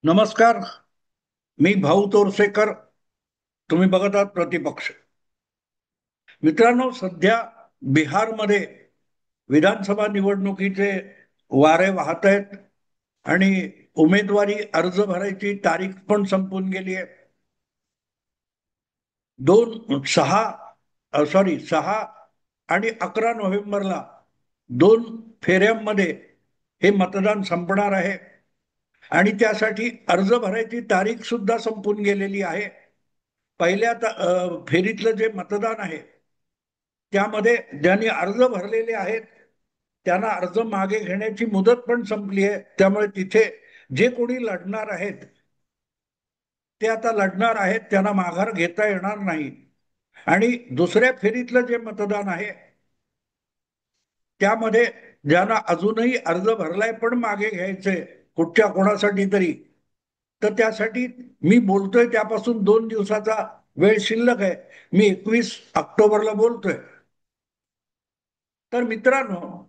नमस्कार. मी भाऊ तोरसेकर. तुम्ही बघत आहात प्रतिपक्ष. मित्रांनो, सध्या बिहारमध्ये विधानसभा निवडणुकीचे वारे वाहत आहेत आणि उमेदवारी अर्ज भरायची तारीख पण संपून गेली आहे. 6 आणि 11 नोव्हेंबरला 2 फेऱ्यांमध्ये हे मतदान संपणार आहे आणि त्यासाठी अर्ज भरायची तारीख सुद्धा संपून गेलेली आहे. पहिल्या फेरीतलं जे मतदान आहे त्यामध्ये ज्यांनी अर्ज भरलेले आहेत त्यांना अर्ज मागे घेण्याची मुदत पण संपली आहे. त्यामुळे तिथे जे कोणी लढणार आहेत ते आता लढणार आहेत, त्यांना माघार घेता येणार नाही. आणि दुसऱ्या फेरीतलं जे मतदान आहे त्यामध्ये ज्यांना अजूनही अर्ज भरलाय पण मागे घ्यायचंय कुठच्या कोणासाठी तरी, तर त्यासाठी मी बोलतोय त्यापासून 2 दिवसाचा वेळ शिल्लक आहे. मी 21 ऑक्टोबरला बोलतोय. तर मित्रांनो,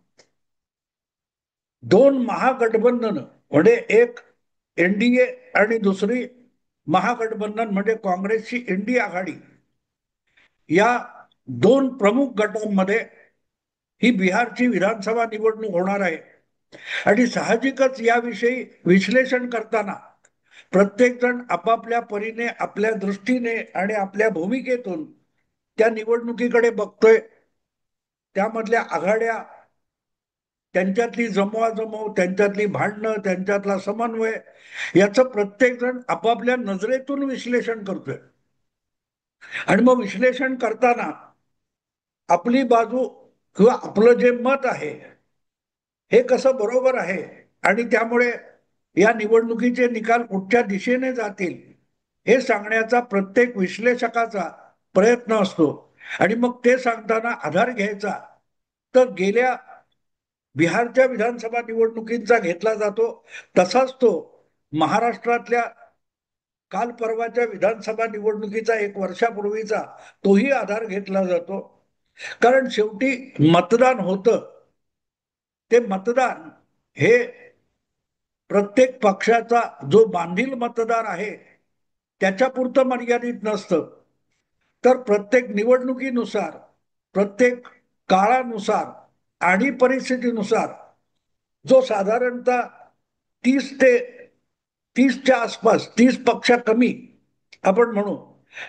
2 महागठबंधन म्हणजे एक एनडीए आणि दुसरी महागठबंधन म्हणजे काँग्रेसची इंडिया आघाडी, या 2 प्रमुख गटांमध्ये ही बिहारची विधानसभा निवडणूक होणार आहे. आणि साहजिकच याविषयी विश्लेषण करताना प्रत्येक जण आपापल्या परीने, आपल्या दृष्टीने आणि आपल्या भूमिकेतून त्या निवडणुकीकडे बघतोय. त्यामधल्या आघाड्या, त्यांच्यातली जमवाजमव, त्यांच्यातली भांडणं, त्यांच्यातला समन्वय याचं प्रत्येक जण आपापल्या नजरेतून विश्लेषण करतोय. आणि मग विश्लेषण करताना आपली बाजू किंवा आपलं जे मत आहे हे कसं बरोबर आहे आणि त्यामुळे या निवडणुकीचे निकाल कुठच्या दिशेने जातील हे सांगण्याचा प्रत्येक विश्लेषकाचा प्रयत्न असतो. आणि मग ते सांगताना आधार घ्यायचा तर गेल्या बिहारच्या विधानसभा निवडणुकींचा घेतला जातो, तसाच तो महाराष्ट्रातल्या काल परवाच्या विधानसभा निवडणुकीचा 1 वर्षापूर्वीचा तोही आधार घेतला जातो. कारण शेवटी मतदान होतं ते मतदान हे प्रत्येक पक्षाचा जो बांधील मतदार आहे त्याच्यापुरतं मर्यादित नसतं, तर प्रत्येक निवडणुकीनुसार, प्रत्येक काळानुसार आणि परिस्थितीनुसार जो साधारणतः 30 ते 30च्या आसपास, 30 पेक्षा कमी, आपण म्हणू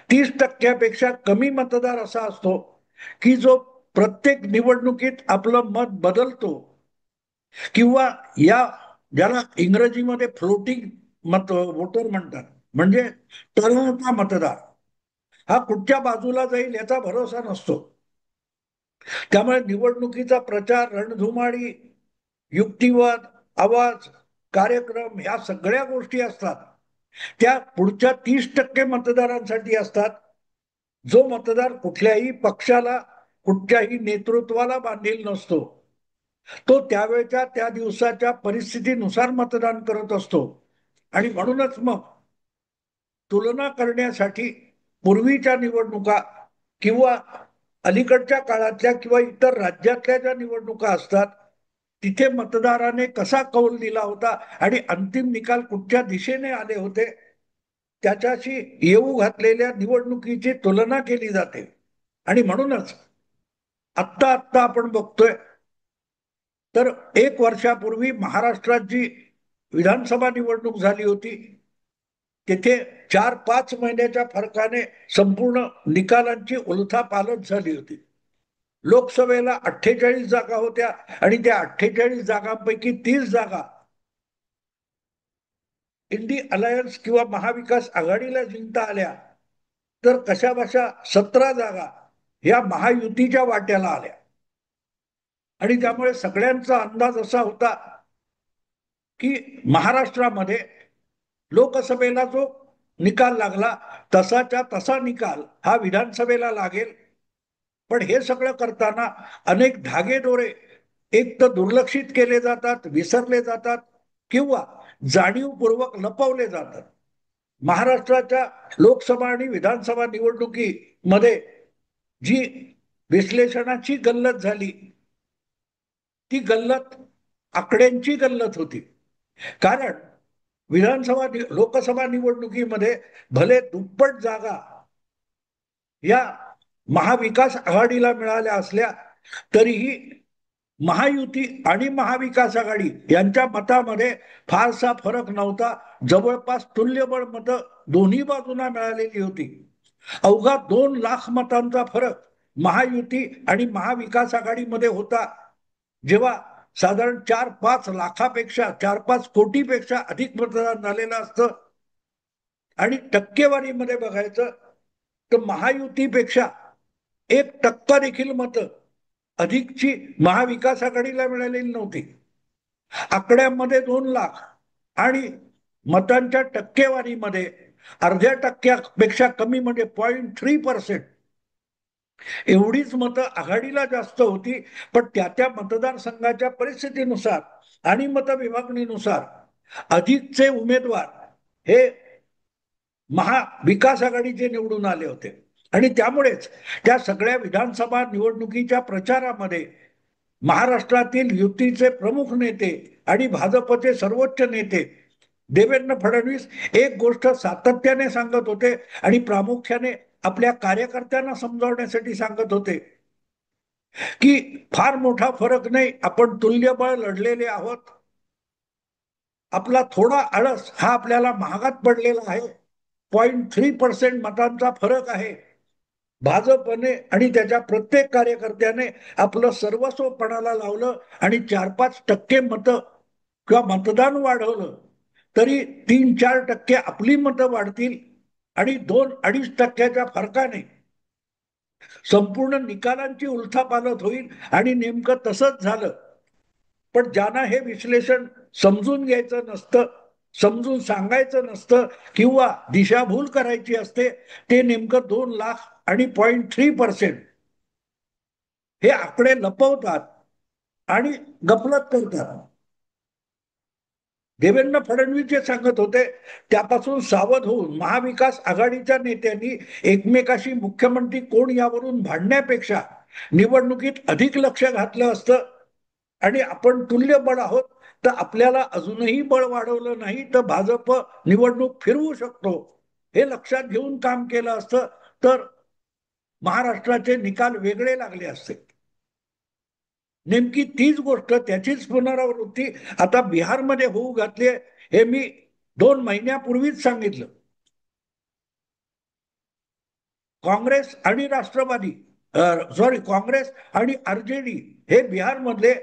30% कमी मतदार असा असतो की जो प्रत्येक निवडणुकीत आपलं मत बदलतो किंवा या ज्याला इंग्रजीमध्ये फ्लोटिंग मत वोटर म्हणतात, म्हणजे टळता मतदार, हा कुठच्या बाजूला जाईल याचा भरोसा नसतो. त्यामुळे निवडणुकीचा प्रचार, रणधुमाळी, युक्तिवाद, आवाज, कार्यक्रम ह्या सगळ्या गोष्टी असतात त्या पुढच्या 30% मतदारांसाठी असतात. जो मतदार कुठल्याही पक्षाला, कुठच्याही नेतृत्वाला बांधील नसतो, तो त्यावेळच्या त्या दिवसाच्या परिस्थितीनुसार मतदान करत असतो. आणि म्हणूनच मग तुलना करण्यासाठी पूर्वीच्या निवडणुका किंवा अलीकडच्या काळातल्या किंवा इतर राज्यातल्या ज्या निवडणुका असतात तिथे मतदाराने कसा कौल दिला होता आणि अंतिम निकाल कुठच्या दिशेने आले होते त्याच्याशी येऊ घातलेल्या निवडणुकीची तुलना केली जाते. आणि म्हणूनच आत्ता आत्ता आपण बघतोय तर 1 वर्षापूर्वी महाराष्ट्रात जी विधानसभा निवडणूक झाली होती तिथे 4-5 महिन्याच्या फरकाने संपूर्ण निकालांची उलथापालथ झाली होती. लोकसभेला 48 जागा होत्या आणि त्या 48 जागांपैकी 30 जागा इंडी अलायन्स किंवा महाविकास आघाडीला जिंकता आल्या, तर कशा बशा 17 जागा या महायुतीच्या वाट्याला आल्या. आणि त्यामुळे सगळ्यांचा अंदाज असा होता की महाराष्ट्रामध्ये लोकसभेला जो निकाल लागला तसाच्या तसा निकाल हा विधानसभेला लागेल. पण हे सगळं करताना अनेक धागेदोरे एक तर दुर्लक्षित केले जातात, विसरले जातात किंवा जाणीवपूर्वक लपवले जातात. महाराष्ट्राच्या लोकसभा आणि विधानसभा निवडणुकीमध्ये जी विश्लेषणाची गल्लत झाली ती गल्लत आकड्यांची गल्लत होती. कारण लोकसभा निवडणुकीमध्ये भले दुप्पट जागा या महाविकास आघाडीला मिळाल्या असल्या तरीही महायुती आणि महाविकास आघाडी यांच्या मतामध्ये फारसा फरक नव्हता. जवळपास तुल्यबळ मतं दोन्ही बाजूंना मिळालेली होती. अवघा 2 लाख मतांचा फरक महायुती आणि महाविकास आघाडीमध्ये होता. जेव्हा साधारण 4-5 लाखापेक्षा 4-5 कोटीपेक्षा अधिक मतदान झालेलं असतं. आणि टक्केवारीमध्ये बघायचं तर महायुतीपेक्षा 1% देखील मतं अधिकची महाविकास आघाडीला मिळालेली नव्हती. आकड्यामध्ये 2 लाख आणि मतांच्या टक्केवारीमध्ये अर्ध्या टक्क्यापेक्षा कमी म्हणजे 0.3% एवढीच मतं आघाडीला जास्त होती. पण त्या मतदारसंघाच्या परिस्थितीनुसार आणि मतविभागणीनुसार अधिकचे उमेदवार हे महाविकास आघाडीचे निवडून आले होते. आणि त्यामुळेच त्या सगळ्या विधानसभा निवडणुकीच्या प्रचारामध्ये महाराष्ट्रातील युतीचे प्रमुख नेते आणि भाजपचे सर्वोच्च नेते देवेंद्र फडणवीस एक गोष्ट सातत्याने सांगत होते आणि प्रामुख्याने आपल्या कार्यकर्त्यांना समजावण्यासाठी सांगत होते की फार मोठा फरक नाही, आपण तुल्यबळ लढलेले आहोत. आपला थोडा आळस हा आपल्याला महागात पडलेला आहे. 0.3% मतांचा फरक आहे. भाजपने आणि त्याच्या प्रत्येक कार्यकर्त्याने आपलं सर्वस्व पणाला लावलं आणि 4-5% मतं किंवा मतदान वाढवलं तरी 3-4% आपली मतं वाढतील आणि 2-2.5%च्या फरकाने संपूर्ण निकालांची उलथापालथ होईल. आणि नेमकं तसंच झालं. पण ज्यांना हे विश्लेषण समजून घ्यायचं नसतं, समजून सांगायचं नसतं किंवा दिशाभूल करायची असते, ते नेमकं 2 लाख आणि 0.3% हे आकडे लपवतात आणि गफलत करतात. देवेंद्र फडणवीस जे सांगत होते त्यापासून सावध होऊन महाविकास आघाडीच्या नेत्यांनी एकमेकाशी मुख्यमंत्री कोण यावरून भांडण्यापेक्षा निवडणुकीत अधिक लक्ष घातलं असतं. आणि आपण तुल्य बळ आहोत तर आपल्याला अजूनही बळ वाढवलं नाही तर भाजप निवडणूक फिरवू शकतो हे लक्षात घेऊन काम केलं असतं तर महाराष्ट्राचे निकाल वेगळे लागले असते. नेमकी तीच गोष्ट, त्याचीच पुनरावृत्ती आता बिहारमध्ये होऊ घातली. हे मी 2 महिन्यापूर्वीच सांगितलं. काँग्रेस आणि राष्ट्रवादी काँग्रेस आणि आरजेडी हे बिहारमधले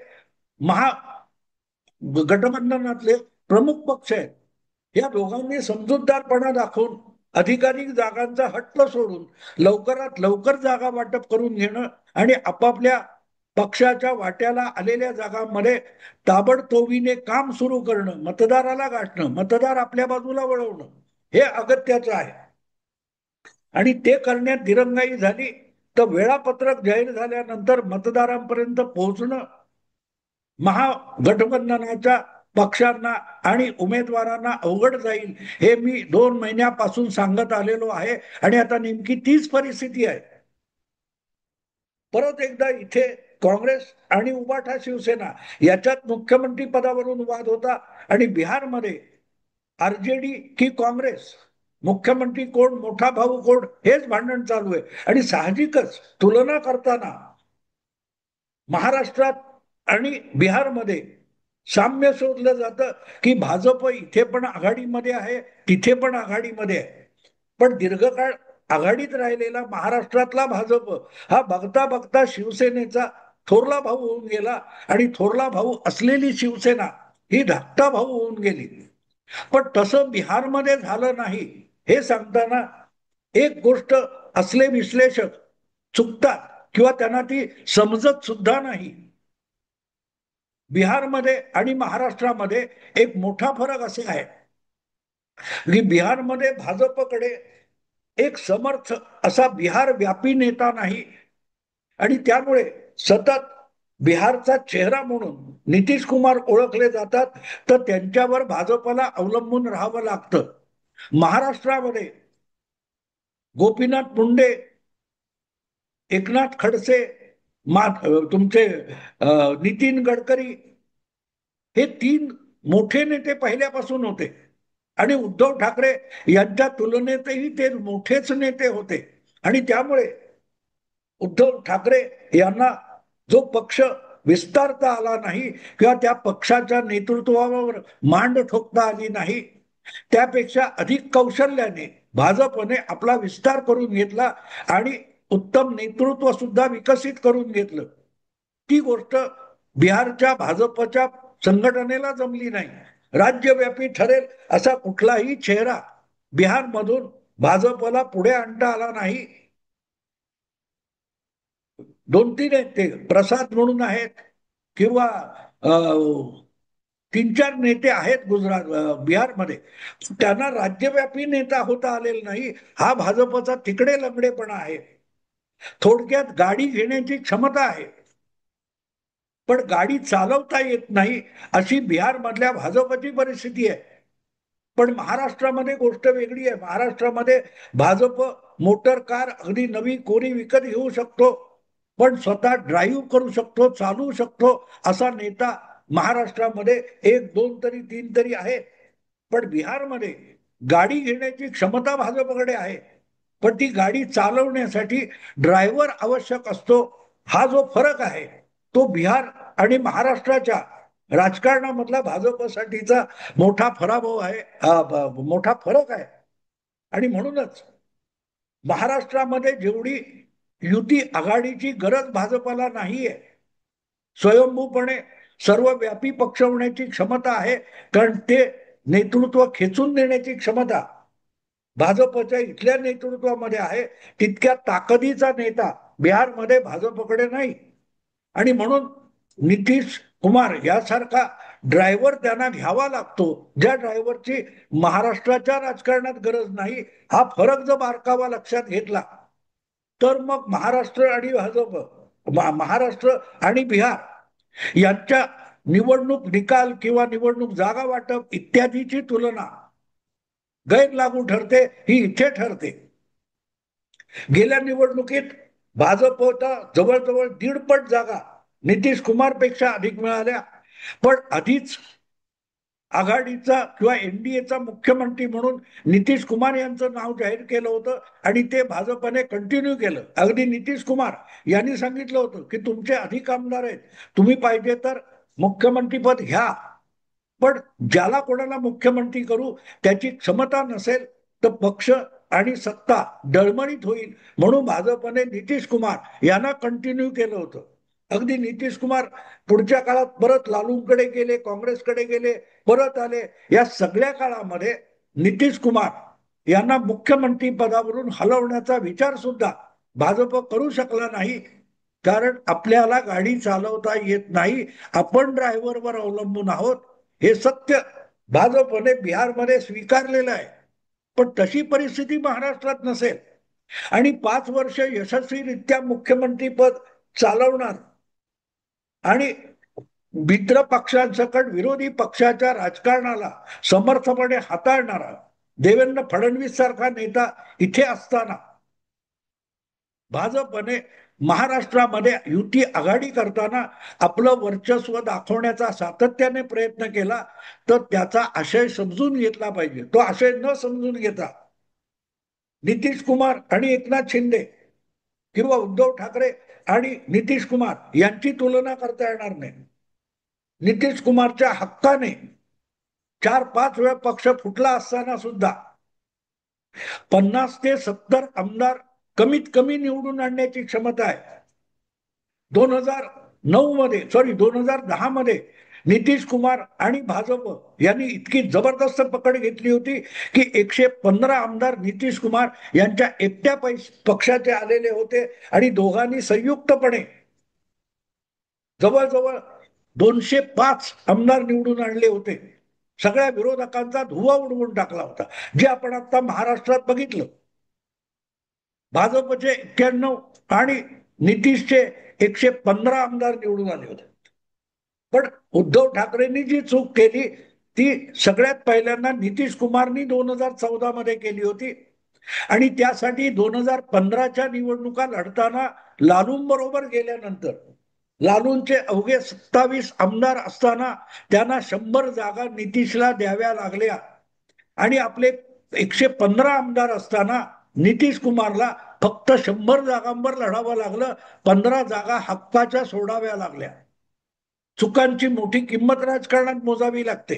गठबंधनातले प्रमुख पक्ष आहेत. या दोघांनी समजूतदारपणा दाखवून अधिकाधिक जागांचा हट्ट सोडून लवकरात लवकर जागा वाटप करून घेणं आणि आपापल्या पक्षाच्या वाट्याला आलेल्या जागांमध्ये ताबडतोबीने काम सुरू करणं, मतदाराला गाठणं, मतदार आपल्या बाजूला वळवणं हे अगत्याचं आहे. आणि ते करण्यात दिरंगाई झाली तर वेळापत्रक जाहीर झाल्यानंतर मतदारांपर्यंत पोहोचणं महागठबंधनाच्या पक्षांना आणि उमेदवारांना अवघड जाईल हे मी 2 महिन्यापासून सांगत आलेलो आहे. आणि आता नेमकी तीच परिस्थिती आहे. परत एकदा इथे काँग्रेस आणि उबाठा शिवसेना याच्यात मुख्यमंत्री पदावरून वाद होता आणि बिहारमध्ये आरजेडी की काँग्रेस, मुख्यमंत्री कोण, मोठा भाऊ कोण, हेच भांडण चालू आहे. आणि साहजिकच तुलना करताना महाराष्ट्रात आणि बिहारमध्ये साम्य शोधलं जातं की भाजप इथे पण आघाडीमध्ये आहे, तिथे पण आघाडीमध्ये आहे. पण दीर्घकाळ आघाडीत राहिलेला महाराष्ट्रातला भाजप हा बघता बघता शिवसेनेचा थोरला भाऊ होऊन गेला आणि थोरला भाऊ असलेली शिवसेना ही धाकटा भाऊ होऊन गेली. पण तसं बिहारमध्ये झालं नाही हे सांगताना एक गोष्ट असले विश्लेषक चुकतात किंवा त्यांना ती समजत सुद्धा नाही. बिहारमध्ये आणि महाराष्ट्रामध्ये एक मोठा फरक असा आहे की बिहारमध्ये भाजपकडे एक समर्थ असा बिहार व्यापी नेता नाही आणि त्यामुळे सतत बिहारचा चेहरा म्हणून नितीश कुमार ओळखले जातात तर त्यांच्यावर भाजपला अवलंबून राहावं लागतं. महाराष्ट्रामध्ये गोपीनाथ मुंडे, एकनाथ खडसे, तुमचे नितीन गडकरी हे 3 मोठे नेते पहिल्यापासून होते. आणि उद्धव ठाकरे यांच्या तुलनेतही ते मोठेच नेते होते. आणि त्यामुळे उद्धव ठाकरे यांना जो पक्ष विस्तारता आला नाही किंवा त्या पक्षाच्या नेतृत्वावर मांड ठोकता आली नाही, त्यापेक्षा अधिक कौशल्याने भाजपने आपला विस्तार करून घेतला आणि उत्तम नेतृत्व सुद्धा विकसित करून घेतलं. ती गोष्ट बिहारच्या भाजपच्या संघटनेला जमली नाही. राज्यव्यापी ठरेल असा कुठलाही चेहरा बिहारमधून भाजपला पुढे आणता आला नाही. 2-3 आहेत ते, प्रसाद म्हणून आहेत किंवा 3-4 नेते आहेत बिहारमध्ये, त्यांना राज्यव्यापी नेता होता आलेला नाही. हा भाजपचा तिकडे लंगडेपणा आहे. थोडक्यात गाडी घेण्याची क्षमता आहे, पण गाडी चालवता येत नाही, अशी बिहार मधल्या भाजपची परिस्थिती आहे. पण महाराष्ट्रामध्ये गोष्ट वेगळी आहे. महाराष्ट्रामध्ये भाजप मोटर कार अगदी नवी कोरी विकत घेऊ शकतो, पण स्वतः ड्राईव्ह करू शकतो, चालवू शकतो असा नेता महाराष्ट्रामध्ये 1-2 तरी 3 तरी आहे. पण बिहारमध्ये गाडी घेण्याची क्षमता भाजपकडे आहे, पण ती गाडी चालवण्यासाठी ड्रायव्हर आवश्यक असतो. हा जो फरक आहे तो बिहार आणि महाराष्ट्राच्या राजकारणामधला भाजपसाठीचा मोठा पराभव आहे, मोठा फरक आहे. आणि म्हणूनच महाराष्ट्रामध्ये जेवढी युती आघाडीची गरज भाजपला नाहीये, स्वयंभूपणे सर्वव्यापी पक्ष होण्याची क्षमता आहे, कारण ते नेतृत्व खेचून देण्याची क्षमता भाजपच्या इथल्या नेतृत्वामध्ये आहे. तितक्या ताकदीचा नेता बिहारमध्ये भाजपकडे नाही. आणि म्हणून नितीश कुमार यासारखा ड्रायव्हर त्यांना घ्यावा लागतो, ज्या ड्रायव्हरची महाराष्ट्राच्या राजकारणात गरज नाही. हा फरक जर बारकावा लक्षात घेतला तर मग महाराष्ट्र आणि भाजप, महाराष्ट्र आणि बिहार यांच्या निवडणूक निकाल किंवा निवडणूक जागा वाटप इत्यादीची तुलना गैर लागू ठरते. ही इथे ठरते. गेल्या निवडणुकीत भाजपचा जवळजवळ 1.5 जागा नितीश कुमार पेक्षा अधिक मिळाल्या, पण आधीच आघाडीचा किंवा एनडीएचा मुख्यमंत्री म्हणून नितीश कुमार यांचं नाव जाहीर केलं होतं आणि ते भाजपने कंटिन्यू केलं. अगदी नितीश कुमार यांनी सांगितलं होतं की तुमचे अधिक आमदार आहेत, तुम्ही पाहिजे तर मुख्यमंत्रीपद घ्या, पण ज्याला कोणाला मुख्यमंत्री करू त्याची क्षमता नसेल तर पक्ष आणि सत्ता डळमळीत होईल, म्हणून भाजपने नितीश कुमार यांना कंटिन्यू केलं होतं. अगदी नितीश कुमार पुढच्या काळात परत लालूंकडे गेले, काँग्रेसकडे गेले, परत आले. या सगळ्या काळामध्ये नितीश कुमार यांना मुख्यमंत्री पदावरून हलवण्याचा विचार सुद्धा भाजप करू शकला नाही, कारण आपल्याला गाडी चालवता येत नाही, आपण ड्रायव्हरवर अवलंबून आहोत. हे सत्य भाजपने बिहारमध्ये स्वीकारलेलं आहे. पण तशी परिस्थिती महाराष्ट्रात नसेल आणि 5 वर्ष यशस्वीरित्या मुख्यमंत्रीपद चालवणार आणि मित्र पक्षांसकट विरोधी पक्षाच्या राजकारणाला समर्थपणे हाताळणारा देवेंद्र फडणवीस सारखा नेता इथे असताना भाजपने महाराष्ट्रामध्ये युती आघाडी करताना आपलं वर्चस्व दाखवण्याचा सातत्याने प्रयत्न केला, तर त्याचा आशय समजून घेतला पाहिजे. तो आशय न समजून घेता नितीश कुमार आणि एकनाथ शिंदे किंवा उद्धव ठाकरे आणि नितीश कुमार यांची तुलना करता येणार नाही. नितीश कुमारच्या हक्काने 4-5 वेळा पक्ष फुटला असताना सुद्धा 50 ते 70 आमदार कमीत कमी निवडून आणण्याची क्षमता आहे. 2010 मध्ये नितीश कुमार आणि भाजप यांनी इतकी जबरदस्त पकड घेतली होती की 115 आमदार नितीश कुमार यांच्या एकट्या पक्षाचे आलेले होते आणि दोघांनी संयुक्तपणे जवळजवळ 205 आमदार निवडून आणले होते. सगळ्या विरोधकांचा धुव्वा उडवून टाकला होता, जे आपण आता महाराष्ट्रात बघितलं. भाजपचे 91 आणि नितीशचे 115 आमदार निवडून आले होते. पण उद्धव ठाकरेंनी जी चूक केली ती सगळ्यात पहिल्यांदा नितीश कुमारनी 2014 मध्ये केली होती आणि त्यासाठी 2015च्या निवडणुका लढताना लालूंबरोबर गेल्यानंतर लालूंचे अवघे 27 आमदार असताना त्यांना 100 जागा नितीशला द्याव्या लागल्या. आणि आपले 115 आमदार असताना नितीश कुमारला फक्त 100 जागांवर लढावं लागलं, 15 जागा हक्काच्या सोडाव्या लागल्या. चुकांची मोठी किंमत राजकारणात मोजावी लागते,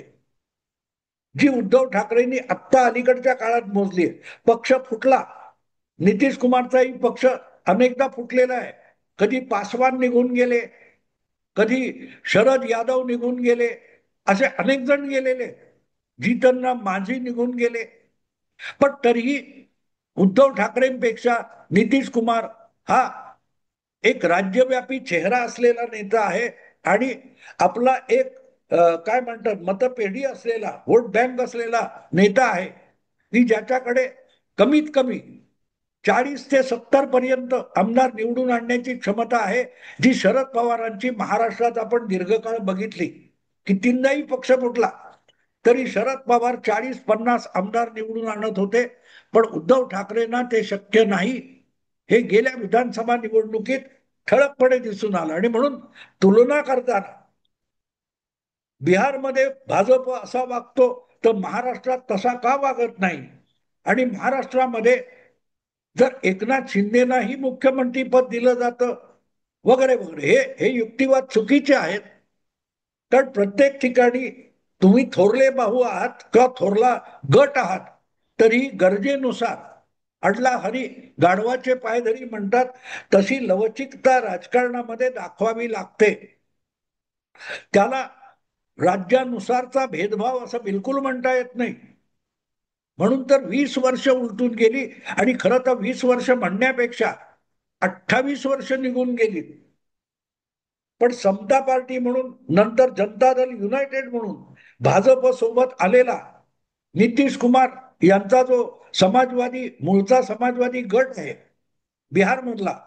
जी उद्धव ठाकरेंनी आत्ता अलीकडच्या काळात मोजली. पक्ष फुटला, नितीश कुमारचाही पक्ष अनेकदा फुटलेला आहे. कधी पासवान निघून गेले, कधी शरद यादव निघून गेले, असे अनेक जण गेलेले. जीतनराम माझी निघून गेले. पण तरीही उद्धव ठाकरेंपेक्षा नितीश कुमार हा एक राज्यव्यापी चेहरा असलेला नेता आहे आणि आपला एक काय म्हणतात मतपेढी असलेला, वोट बँक असलेला नेता आहे, की ज्याच्याकडे कमीत कमी 40 ते 70 पर्यंत आमदार निवडून आणण्याची क्षमता आहे, जी शरद पवारांची महाराष्ट्रात आपण दीर्घकाळ बघितली. कितींदाही पक्ष फुटला तरी शरद पवार 40-50 आमदार निवडून आणत होते. पण उद्धव ठाकरेंना ते शक्य नाही, हे गेल्या विधानसभा निवडणुकीत ठळकपणे दिसून आलं. आणि म्हणून तुलना करताना बिहारमध्ये भाजप असा वागतो तर महाराष्ट्रात तसा का वागत नाही, आणि महाराष्ट्रामध्ये जर एकनाथ शिंदेनाही मुख्यमंत्री पद दिलं जातं वगैरे वगैरे, हे हे युक्तिवाद चुकीचे आहेत. कारण प्रत्येक ठिकाणी तुम्ही थोरले बाहू आहात किंवा थोरला गट आहात, तरी गरजेनुसार अडला हरी गाढवाचे पाय धरी म्हणतात, तशी लवचिकता राजकारणामध्ये दाखवावी लागते. त्याला राज्यानुसारचा भेदभाव असं बिलकुल म्हणता येत नाही. म्हणून तर 20 वर्ष उलटून गेली, आणि खरं तर 20 वर्ष म्हणण्यापेक्षा 28 वर्ष निघून गेली. पण समता पार्टी म्हणून, नंतर जनता दल युनायटेड म्हणून भाजप सोबत आलेला नितीश कुमार यांचा जो समाजवादी, मूळचा समाजवादी गट आहे बिहारमधला,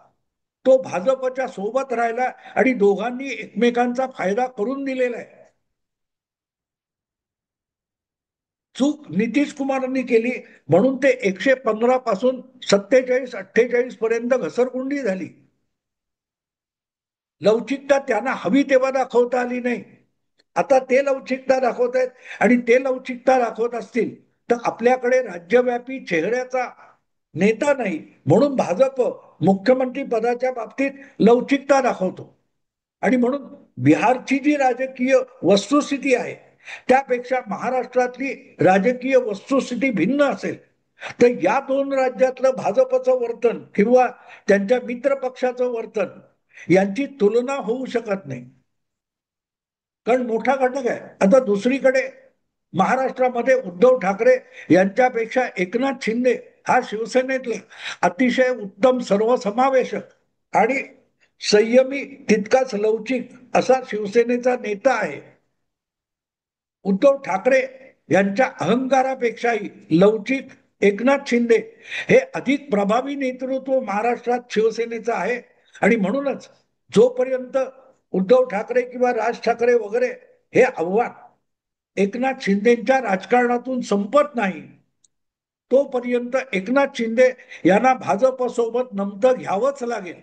तो भाजपच्या सोबत राहिला आणि दोघांनी एकमेकांचा फायदा करून दिलेला आहे. चूक नितीश कुमारांनी केली म्हणून ते 115 पासून 47-48 पर्यंत घसरगुंडी झाली. लवचिकता त्यांना हवी तेव्हा दाखवता आली नाही. आता ते लवचिकता दाखवत आहेत, आणि ते लवचिकता दाखवत असतील तर आपल्याकडे राज्यव्यापी चेहऱ्याचा नेता नाही, म्हणून भाजप मुख्यमंत्री पदाच्या बाबतीत लवचिकता दाखवतो. आणि म्हणून बिहारची जी राजकीय वस्तुस्थिती आहे त्यापेक्षा महाराष्ट्रातली राजकीय वस्तुस्थिती भिन्न असेल, तर या दोन राज्यातलं भाजपचं वर्तन किंवा त्यांच्या मित्र पक्षाचं वर्तन यांची तुलना होऊ शकत नाही. कारण मोठा घटक आहे. आता दुसरीकडे महाराष्ट्रामध्ये उद्धव ठाकरे यांच्यापेक्षा एकनाथ शिंदे हा शिवसेनेतला अतिशय उत्तम, सर्वसमावेशक आणि संयमी, तितकाच लवचिक असा शिवसेनेचा नेता आहे. उद्धव ठाकरे यांच्या अहंकारापेक्षाही लवचिक एकनाथ शिंदे हे अधिक प्रभावी नेतृत्व महाराष्ट्रात शिवसेनेचं आहे. आणि म्हणूनच जोपर्यंत उद्धव ठाकरे किंवा राज ठाकरे वगैरे हे आव्हान एकनाथ शिंदेच्या राजकारणातून संपत नाही, तोपर्यंत एकनाथ शिंदे यांना भाजप सोबत नमतं घ्यावंच लागेल.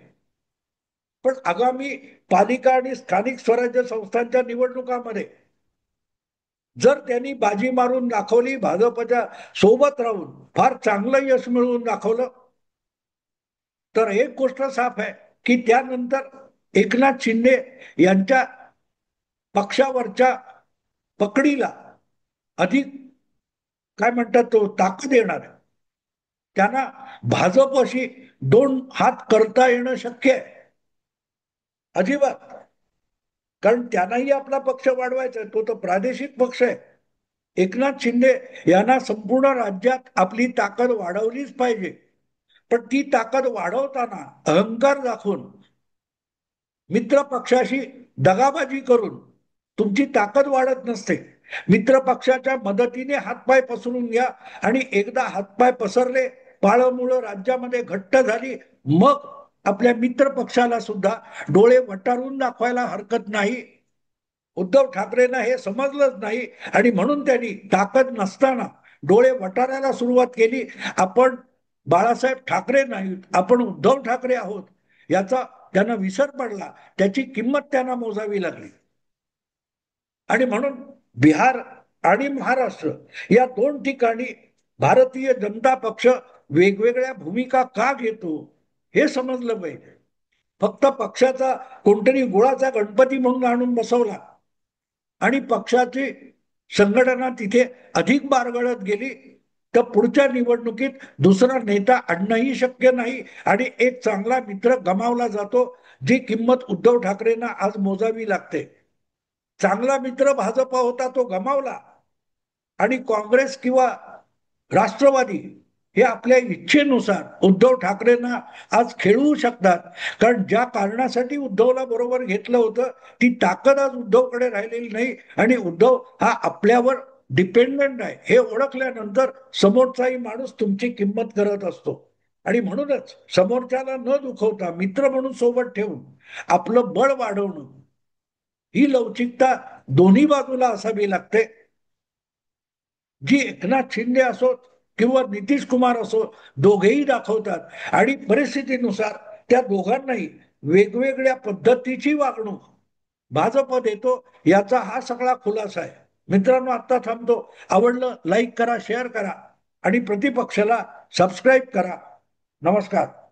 पण आगामी पालिका आणि स्थानिक स्वराज्य संस्थांच्या निवडणुकामध्ये जर त्यांनी बाजी मारून दाखवली, भाजपच्या सोबत राहून फार चांगलं यश मिळवून दाखवलं, तर एक गोष्ट साफ आहे की त्यानंतर एकनाथ शिंदे यांच्या पक्षावरच्या पकडीला अधिक काय म्हणतात तो ताकद येणार. त्यांना भाजपशी दोन हात करता येणं शक्य आहे? अजिबात. कारण त्यांनाही आपला पक्ष वाढवायचा आहे, तो तर प्रादेशिक पक्ष आहे. एकनाथ शिंदे यांना संपूर्ण राज्यात आपली ताकद वाढवलीच पाहिजे. पण ती ताकद वाढवताना अहंकार दाखवून, मित्र पक्षाशी दगाबाजी करून तुमची ताकद वाढत नसते. मित्र पक्षाच्या मदतीने हातपाय पसरून घ्या, आणि एकदा हातपाय पसरले, पाळमुळं राज्यामध्ये घट्ट झाली, मग आपल्या मित्र पक्षाला सुद्धा डोळे वटारून दाखवायला हरकत नाही. उद्धव ठाकरेंना हे समजलंच नाही, आणि म्हणून त्यांनी ताकद नसताना डोळे वटारायला सुरुवात केली. आपण बाळासाहेब ठाकरे नाहीत, आपण उद्धव ठाकरे आहोत, याचा त्यांना विसर पडला. त्याची किंमत त्यांना मोजावी लागली. आणि म्हणून बिहार आणि महाराष्ट्र या दोन ठिकाणी भारतीय जनता पक्ष वेगवेगळ्या भूमिका का घेतो हे समजलं पाहिजे. फक्त पक्षाचा कोणतरी गुळाचा गणपती म्हणून आणून बसवला आणि पक्षाची संघटना तिथे अधिक बारगळत गेली तर पुढच्या निवडणुकीत दुसरा नेता आणणंही शक्य नाही आणि एक चांगला मित्र गमावला जातो, जी किंमत उद्धव ठाकरेंना आज मोजावी लागते. चांगला मित्र भाजप होता तो गमावला आणि काँग्रेस किंवा राष्ट्रवादी हे आपल्या इच्छेनुसार उद्धव ठाकरेंना आज खेळवू शकतात. कारण ज्या कारणासाठी उद्धवला बरोबर घेतलं होतं ती ताकद आज उद्धवकडे राहिलेली नाही आणि उद्धव हा आपल्यावर डिपेंडंट आहे हे ओळखल्यानंतर समोरचाही माणूस तुमची किंमत करत असतो. आणि म्हणूनच समोरच्याला न दुखवता मित्र म्हणून सोबत ठेवून आपलं बळ वाढवणं ही लवचिकता दोन्ही बाजूला असावी लागते, जी एकनाथ शिंदे असोत किंवा नितीश कुमार असो दोघेही दाखवतात आणि परिस्थितीनुसार त्या दोघांनाही वेगवेगळ्या पद्धतीची वागणूक भाजप देतो. याचा हा सगळा खुलासा आहे. मित्रांनो, आता थांबतो. आवडलं लाईक करा, शेअर करा आणि प्रतिपक्षाला सबस्क्राईब करा. नमस्कार.